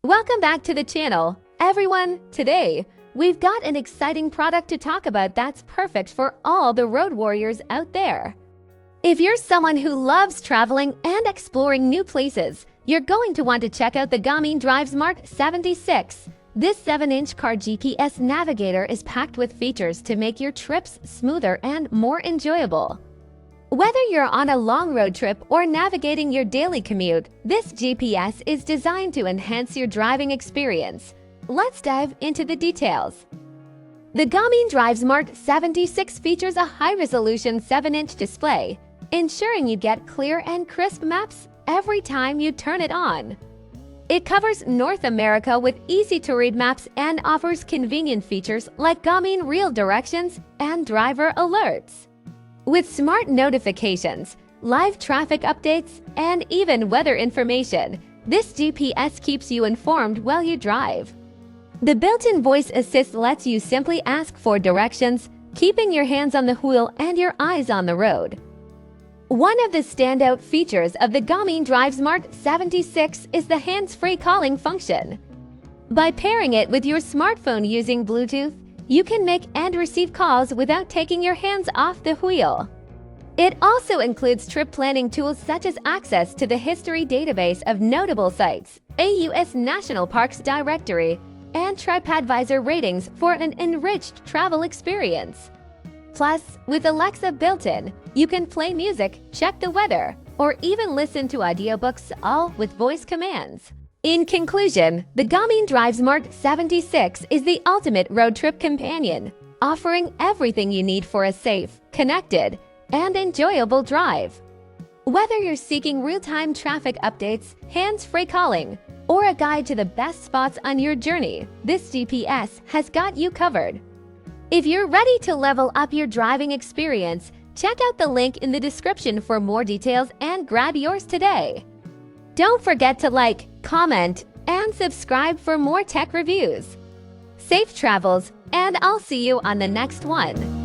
Welcome back to the channel, everyone. Today, we've got an exciting product to talk about that's perfect for all the road warriors out there. If you're someone who loves traveling and exploring new places, you're going to want to check out the Garmin DriveSmart 76. This 7-inch car GPS navigator is packed with features to make your trips smoother and more enjoyable. Whether you're on a long road trip or navigating your daily commute, this GPS is designed to enhance your driving experience. Let's dive into the details. The Garmin DriveSmart 76 features a high-resolution 7-inch display, ensuring you get clear and crisp maps every time you turn it on. It covers North America with easy-to-read maps and offers convenient features like Garmin Real Directions and driver alerts. With smart notifications, live traffic updates, and even weather information, this GPS keeps you informed while you drive. The built-in voice assist lets you simply ask for directions, keeping your hands on the wheel and your eyes on the road. One of the standout features of the Garmin DriveSmart 76 is the hands-free calling function. By pairing it with your smartphone using Bluetooth, you can make and receive calls without taking your hands off the wheel. It also includes trip planning tools such as access to the history database of notable sites, a U.S. National Parks directory, and TripAdvisor ratings for an enriched travel experience. Plus, with Alexa built-in, you can play music, check the weather, or even listen to audiobooks, all with voice commands. In conclusion, the Garmin DriveSmart 76 is the ultimate road trip companion, offering everything you need for a safe, connected, and enjoyable drive. Whether you're seeking real-time traffic updates, hands-free calling, or a guide to the best spots on your journey, this GPS has got you covered. If you're ready to level up your driving experience, check out the link in the description for more details and grab yours today. Don't forget to like, comment, and subscribe for more tech reviews. Safe travels, and I'll see you on the next one.